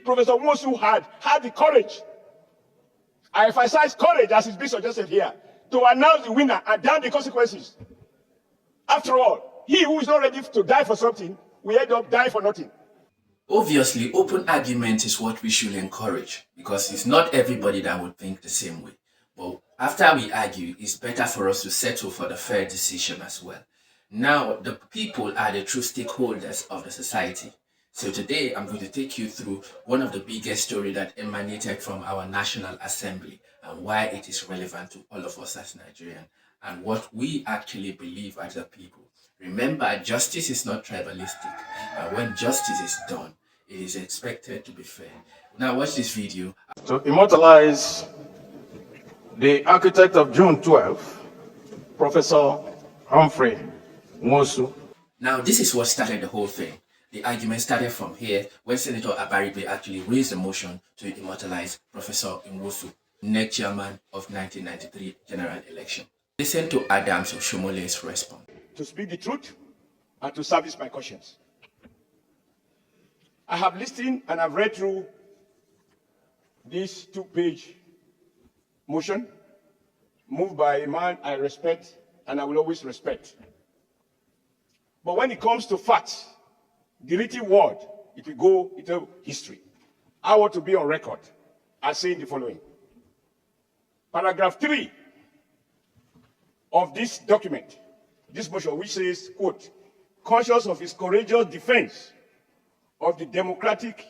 Professor Nwosu had the courage, I emphasize courage as is being suggested here, to announce the winner and damn the consequences. After all, he who is not ready to die for something will end up dying for nothing. Obviously, open argument is what we should encourage, because it's not everybody that would think the same way. But after we argue, it's better for us to settle for the fair decision as well. Now, the people are the true stakeholders of the society. So today, I'm going to take you through one of the biggest stories that emanated from our National Assembly and why it is relevant to all of us as Nigerians and what we actually believe as a people. Remember, justice is not tribalistic, and when justice is done, it is expected to be fair. Now watch this video. To immortalize the architect of June 12, Professor Humphrey Nwosu. Now this is what started the whole thing. The argument started from here when Senator Abaribe actually raised a motion to immortalize Professor Nwosu, INEC chairman of 1993 general election. Listen to Adams Oshomole's response. To speak the truth and to service my conscience. I have listened and I've read through this 2-page motion moved by a man I respect and I will always respect. But when it comes to facts, the written word, it will go into history. I want to be on record as saying the following. Paragraph 3 of this document, this motion, which says, quote, conscious of his courageous defense of the democratic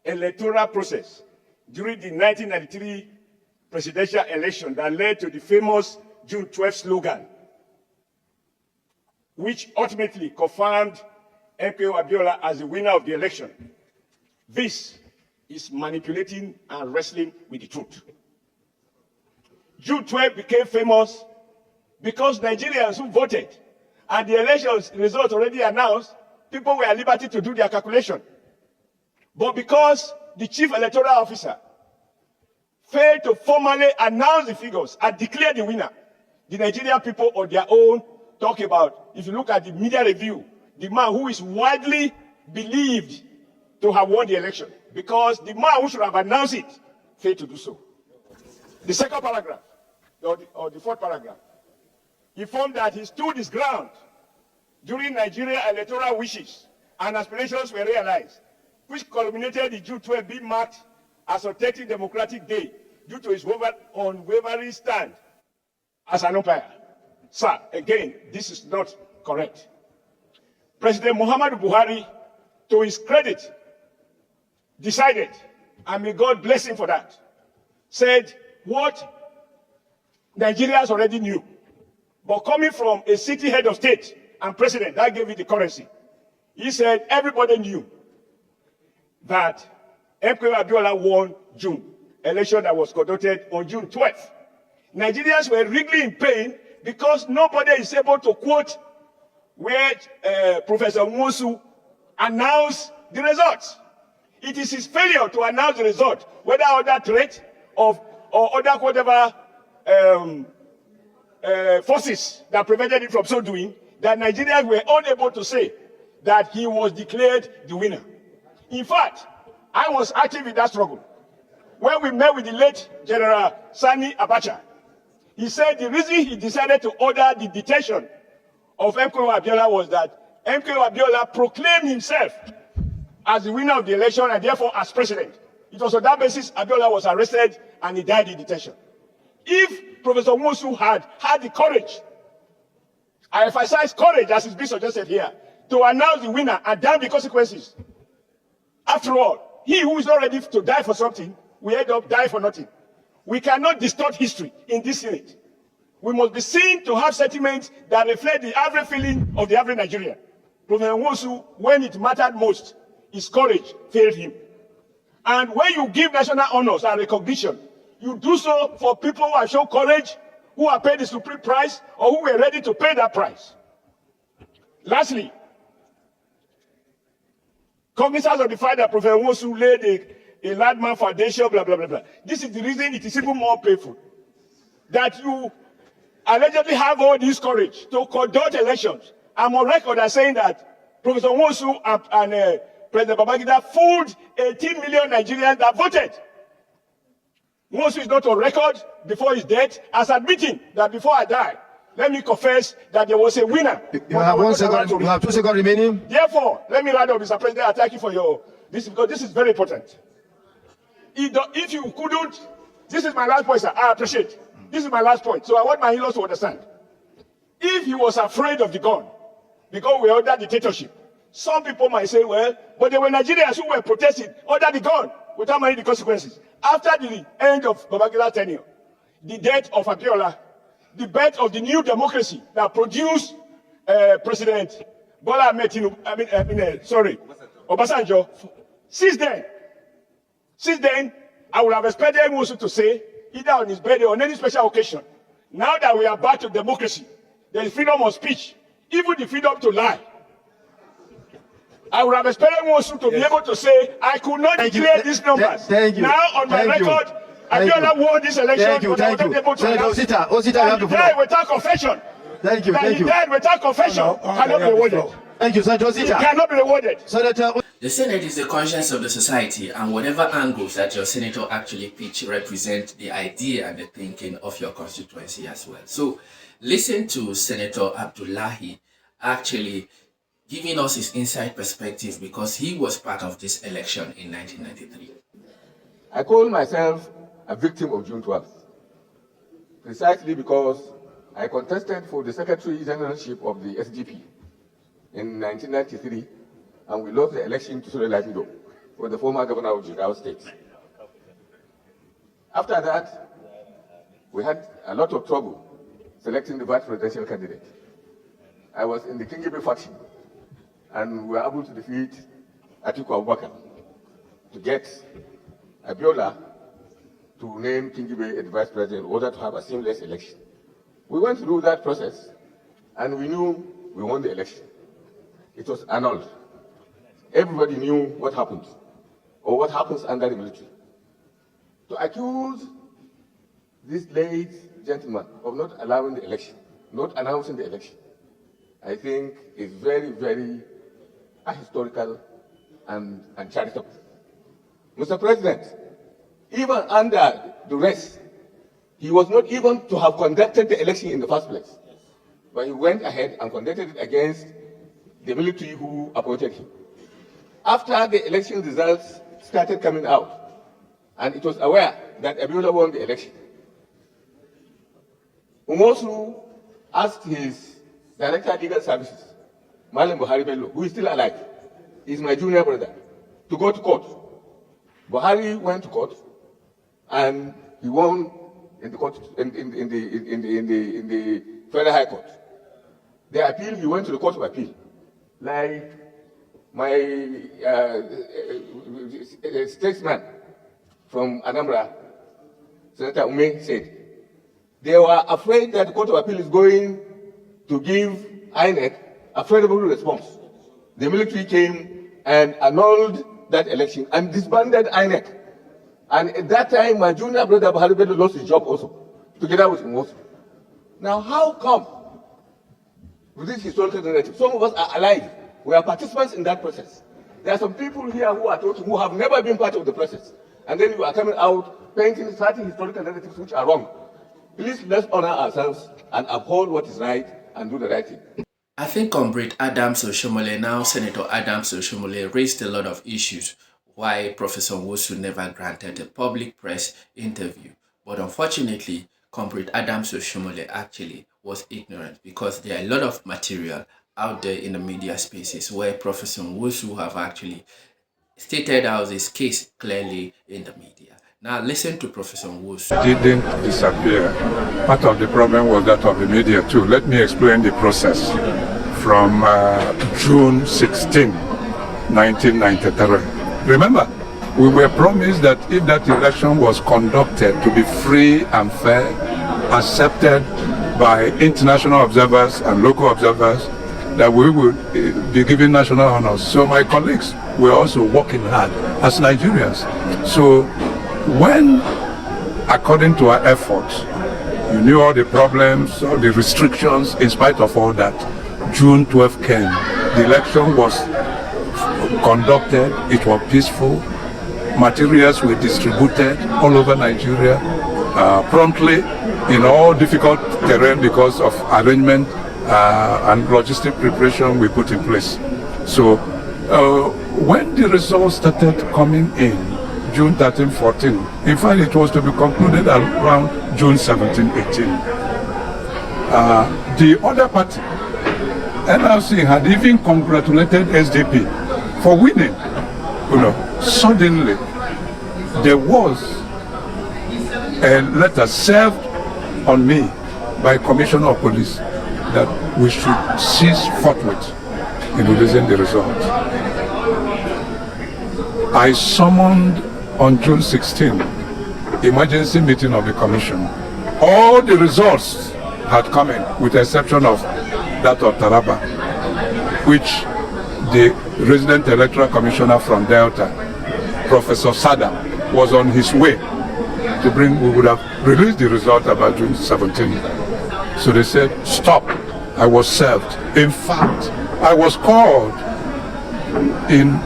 electoral process during the 1993 presidential election that led to the famous June 12 slogan, which ultimately confirmed MKO Abiola as the winner of the election. This is manipulating and wrestling with the truth. June 12 became famous because Nigerians who voted and the elections results already announced, people were at liberty to do their calculation. But because the chief electoral officer failed to formally announce the figures and declare the winner, the Nigerian people on their own talk about, if you look at the media review, the man who is widely believed to have won the election, because the man who should have announced it failed to do so. The second paragraph, or the fourth paragraph, informed that he stood his ground during Nigeria electoral wishes and aspirations were realized, which culminated in June 12 being marked as a 30th Democratic Day due to his unwavering stand as an umpire. Sir, again, this is not correct. President Muhammadu Buhari, to his credit, decided, and may God bless him for that, said what Nigerians already knew. But coming from a city head of state and president, that gave it the currency. He said everybody knew that MKO Abiola won June, election that was conducted on June 12th. Nigerians were really in pain because nobody is able to quote where Professor Nwosu announced the results. It is his failure to announce the result, whether under threat of or other whatever forces that prevented him from so doing, that Nigerians were unable to say that he was declared the winner. In fact, I was active in that struggle. When we met with the late General Sani Abacha, he said the reason he decided to order the detention of MKO Abiola was that MKO Abiola proclaimed himself as the winner of the election and therefore as president. It was on that basis Abiola was arrested and he died in detention. If Professor Nwosu had the courage, I emphasize courage as is being suggested here, to announce the winner and damn the consequences. After all, he who is not ready to die for something will end up dying for nothing. We cannot distort history in this Senate. We must be seen to have sentiments that reflect the average feeling of the average Nigerian. Professor Nwosu, when it mattered most, his courage failed him. And when you give national honors and recognition, you do so for people who have shown courage, who have paid the supreme price, or who were ready to pay that price. Lastly, cognizance of the fact that Professor Nwosu laid a landmark foundation, blah, blah, blah, blah. This is the reason it is even more painful that you allegedly have all this courage to conduct elections. I'm on record as saying that Professor Nwosu and President Babangida fooled 18 million Nigerians that voted. Nwosu is not on record before his death as admitting that before I die, let me confess that there was a winner. You have 1 second. You have 2 seconds remaining. Therefore, let me round up, Mr. President. I thank you for your this because this is very important. If you couldn't, this is my last point, sir. I appreciate. This is my last point. So I want my in-laws to understand. If he was afraid of the gun, because we're under dictatorship, some people might say, well, but there were Nigerians who were protesting under the gun without minding the consequences. After the end of Babangida's tenure, the death of Abiola, the birth of the new democracy that produced President Bola Ahmed Tinubu, Obasanjo. Since then, I would have expected Nwosu to say, either on his birthday or on any special occasion, now that we are back to democracy, there is freedom of speech, even the freedom to lie. I would have expected Nwosu to be able to say, I could not declare these numbers. Thank you. Now, on my record, Abiola won this election, but I was not able to announce it. And he died without confession. Thank you. He died without confession. Cannot be rewarded. Thank you, Senator Osita. He cannot be rewarded. Senator. The Senate is the conscience of the society, and whatever angles that your senator actually pitch represent the idea and the thinking of your constituency as well. So listen to Senator Abdullahi actually giving us his inside perspective because he was part of this election in 1993. I call myself a victim of June 12th, precisely because I contested for the Secretary Generalship of the SGP in 1993, and we lost the election to Sule Lamido, for the former governor of Jigawa State. After that, we had a lot of trouble selecting the vice presidential candidate. I was in the Kingibe faction, and we were able to defeat Atiku Abubakar to get Abiola to name Kingibe as vice president in order to have a seamless election. We went through that process, and we knew we won the election. It was annulled. Everybody knew what happened, or what happens under the military. To accuse this late gentleman of not allowing the election, not announcing the election, I think is very, very ahistorical and uncharitable. Mr. President, even under duress, he was not even to have conducted the election in the first place. But he went ahead and conducted it against the military who appointed him. After the election results started coming out, and it was aware that Abiola won the election, Nwosu asked his Director of Legal Services, Malam Buhari Bello, who is still alive, he's my junior brother, to go to court. Buhari went to court, and he won in the court in the Federal High Court. The appeal, he went to the Court of Appeal. Like my statesman from Anambra, Senator Ume, said, they were afraid that the Court of Appeal is going to give INEC a favorable response. The military came and annulled that election and disbanded INEC. And at that time, my junior brother Buhari Bello lost his job also, together with Nwosu. Now, how come with this historical narrative? Some of us are alive. We are participants in that process. There are some people here who are talking who have never been part of the process. And then you are coming out painting certain historical narratives which are wrong. Please, let's honor ourselves and uphold what is right and do the right thing. I think Comrade Adams Oshomole, now Senator Adams Oshomole, raised a lot of issues why Professor Nwosu never granted a public press interview. But unfortunately, Comrade Adams Oshomole actually was ignorant because there are a lot of material out there in the media spaces where Professor Nwosu have actually stated out his case clearly in the media. Now listen to Professor Nwosu. Didn't disappear. Part of the problem was that of the media too. Let me explain the process. From June 16, 1993. Remember, we were promised that if that election was conducted to be free and fair, accepted by international observers and local observers, that we would be given national honors. So my colleagues were also working hard as Nigerians. So when, according to our efforts, you knew all the problems, all the restrictions, in spite of all that, June 12 came. The election was conducted. It was peaceful. Materials were distributed all over Nigeria promptly in all difficult terrain because of arrangement and logistic preparation we put in place. So when the results started coming in, June 13, 14, in fact it was to be concluded around June 17, 18. The other party, NRC, had even congratulated SDP for winning. You know, suddenly there was a letter served on me by Commissioner of Police that we should cease forthwith in releasing the result. I summoned on June 16 emergency meeting of the commission. All the results had come in, with the exception of that of Taraba, which the resident electoral commissioner from Delta, Professor Sada, was on his way to bring. We would have released the result about June 17. So they said, stop. I was served. In fact, I was called in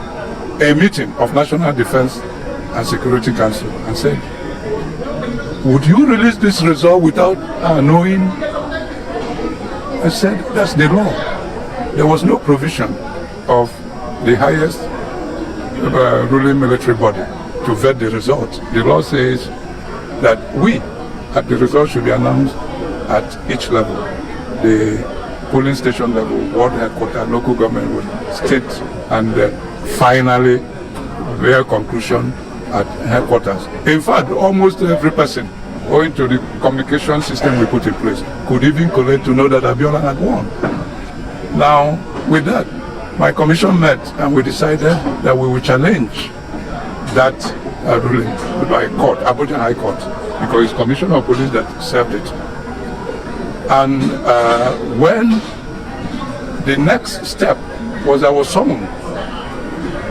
a meeting of National Defense and Security Council and said, would you release this result without knowing? I said, that's the law. There was no provision of the highest ruling military body to vet the result. The law says that the result should be announced at each level. The polling station level, ward headquarters, local government, state, and finally their conclusion at headquarters. In fact, almost every person, owing to the communication system we put in place, could even collect to know that Abiola had won. Now, with that, my commission met and we decided that we will challenge that ruling by court, Abuja High Court, because it's Commissioner of Police that served it. And when the next step was, I was summoned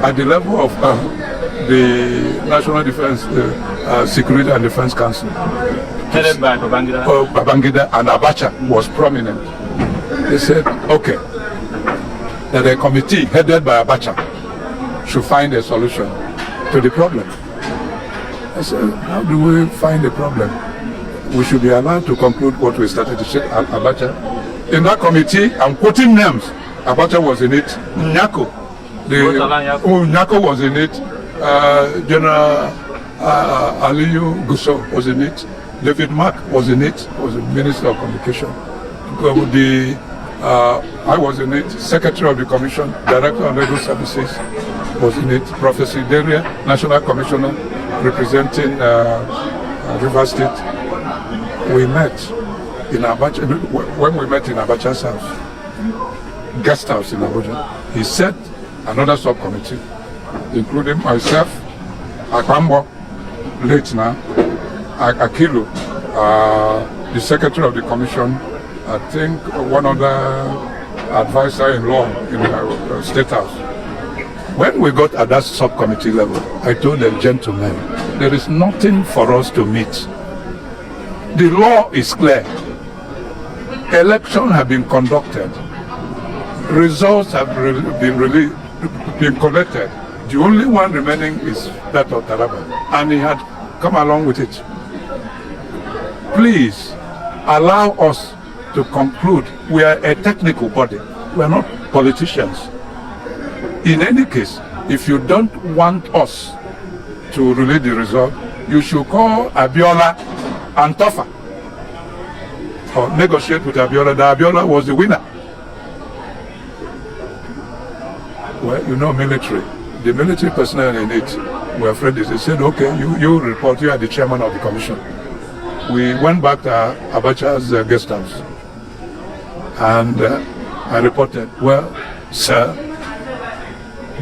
at the level of the National Defense Security and Defense Council. Headed by Babangida. Babangida and Abacha was prominent. They said, okay, that a committee headed by Abacha should find a solution to the problem. I said, how do we find a problem? We should be allowed to conclude what we started to say. Abacha. In that committee, I'm quoting names. Abacha was in it. Nyako. Nyako was in it. General Aliyu Gusso was in it. David Mark was in it. Was the Minister of Communication. I was in it. Secretary of the Commission, Director of Legal Services was in it. Professor Deria, National Commissioner representing Rivers State. We met in Abacha. When we met in Abacha's house, guest house in Abuja, he set another subcommittee, including myself, Akwambo, late now, Akilu, the Secretary of the Commission, I think one other advisor in law in the State House. When we got at that subcommittee level, I told them, gentlemen, there is nothing for us to meet. The law is clear. Elections have been conducted. Results have been collected. The only one remaining is that of Taraba. And he had come along with it. Please allow us to conclude. We are a technical body. We are not politicians. In any case, if you don't want us to relay the result, you should call Abiola and Tofa, or negotiate with Abiola. That Abiola was the winner. Well, you know, military. The military personnel in it were afraid. They said, okay, you report, you are the chairman of the commission. We went back to Abacha's guest house. And I reported, well, sir,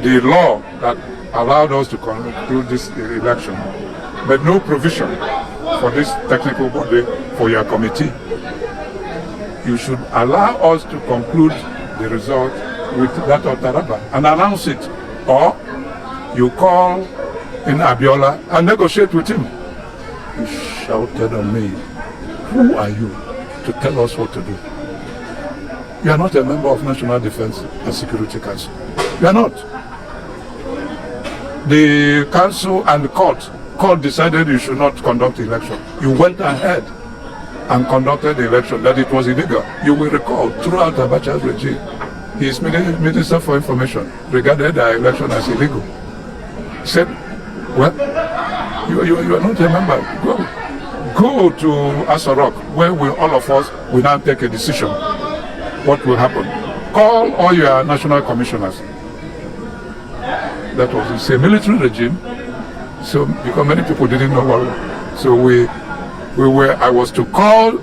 the law that allowed us to conclude this election, but no provision for this technical body, for your committee. You should allow us to conclude the result with that of Taraba and announce it. Or you call in Abiola and negotiate with him. He shouted on me, who are you to tell us what to do? You are not a member of National Defense and Security Council. You are not. The council and the court decided you should not conduct the election. You went ahead and conducted the election, that it was illegal. You will recall, throughout Abacha's regime, his Minister for Information regarded the election as illegal. He said, well, you are not a member. Go to Asarok, where all of us will now take a decision. What will happen? Call all your national commissioners. That was, it's a military regime, so because many people didn't know what. So I was to call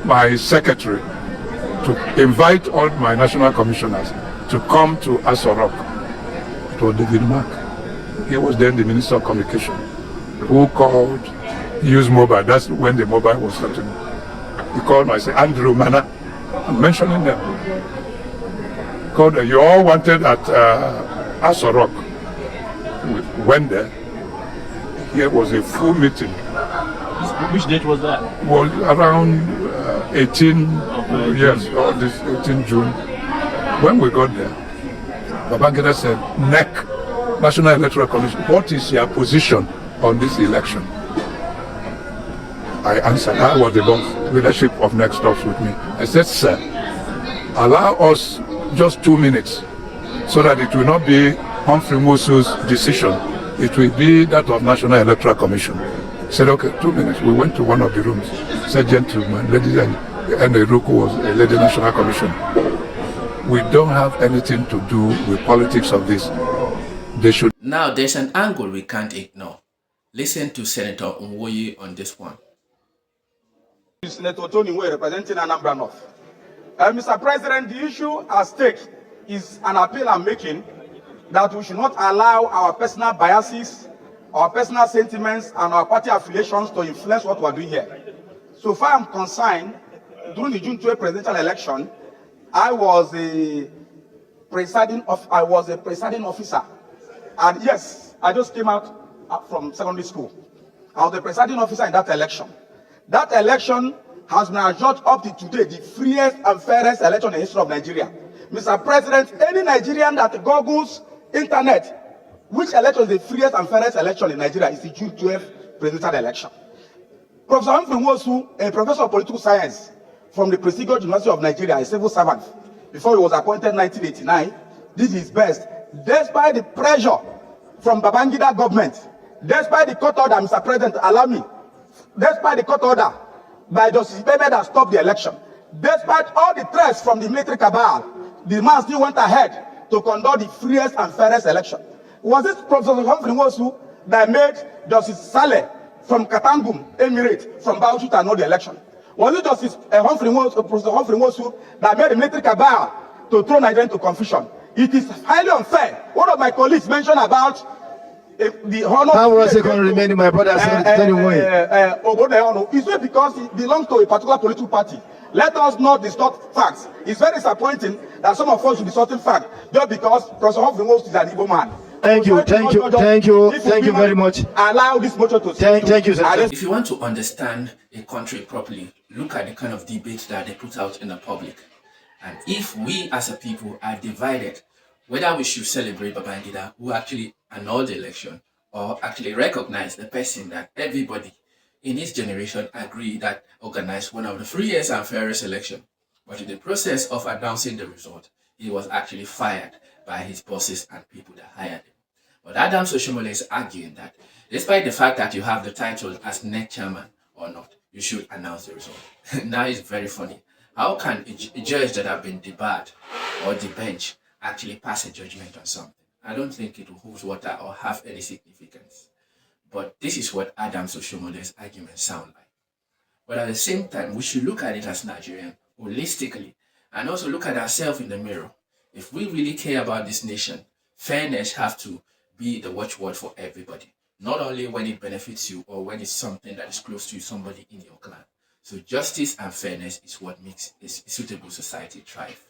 my secretary to invite all my national commissioners to come to Asarok. It was David Mark. He was then the Minister of Communication, who called, used mobile. That's when the mobile was starting. He called myself, Andrew Mana. I'm mentioning them. Called, you all wanted at Asarok. We went there. Here was a full meeting. Which date was that? Was around 18 yes, or this 18 June. When we got there, Babangida said, NEC, National Electoral Commission, what is your position on this election? I answered, I was the boss, leadership of NEC stops with me. I said, sir, allow us just 2 minutes so that it will not be Humphrey Nwosu's decision. It will be that of National Electoral Commission. He said, okay, 2 minutes. We went to one of the rooms. Said, gentlemen, ladies and Eruku was a lady National Commission. We don't have anything to do with politics of this. They should. Now, there's an angle we can't ignore. Listen to Senator Nwoye on this one. Senator Tony Nwoye representing Anambra North. Mr. President, the issue at stake is an appeal I'm making that we should not allow our personal biases, our personal sentiments, and our party affiliations to influence what we're doing here. So far I'm concerned, during the June 12 presidential election, I was a presiding officer. And yes, I just came out from secondary school. I was the presiding officer in that election. That election has been adjudged up to today the freest and fairest election in the history of Nigeria. Mr. President, any Nigerian that googles internet, which election is the freest and fairest election in Nigeria, is the June 12 presidential election. Professor Humphrey Nwosu, a professor of political science from the prestigious University of Nigeria, a civil servant, before he was appointed in 1989, did his best, despite the pressure from Babangida government, despite the court order, Mr. President, allow me, despite the court order by Justice Ibeme that stopped the election, despite all the threats from the military cabal, the man still went ahead to conduct the freest and fairest election. Was it Professor Humphrey Nwosu that made Justice Saleh from Katangum Emirate from Bauchi to know the election? Was it Justice Professor Humphrey Nwosu that made the military cabal to throw Nigeria into confusion? It is highly unfair. One of my colleagues mentioned about the honor. How was it going to remain, my brother? Tony Nwoye? It's not because he belongs to a particular political party. Let us not distort facts. It's very disappointing that some of us should distort facts just because Professor Humphrey Nwosu is an Igbo man. Thank you very much. Allow this motion to thank you, sir. If you want to understand a country properly, look at the kind of debates that they put out in the public. And if we as a people are divided, whether we should celebrate Babangida, who actually annulled the election, or actually recognize the person that everybody in his generation agreed that organized one of the freest and fairest elections. But in the process of announcing the result, he was actually fired by his bosses and people that hired him. But Adams Oshiomhole is arguing that despite the fact that you have the title as NEC chairman or not, you should announce the result. Now it's very funny. How can a judge that have been debarred or debenched actually pass a judgment on something? I don't think it will hold water or have any significance. But this is what Adams Oshiomhole's arguments sound like. But at the same time, we should look at it as Nigerian, holistically, and also look at ourselves in the mirror. If we really care about this nation, fairness has to be the watchword for everybody. Not only when it benefits you or when it's something that is close to somebody in your clan. So justice and fairness is what makes a suitable society thrive.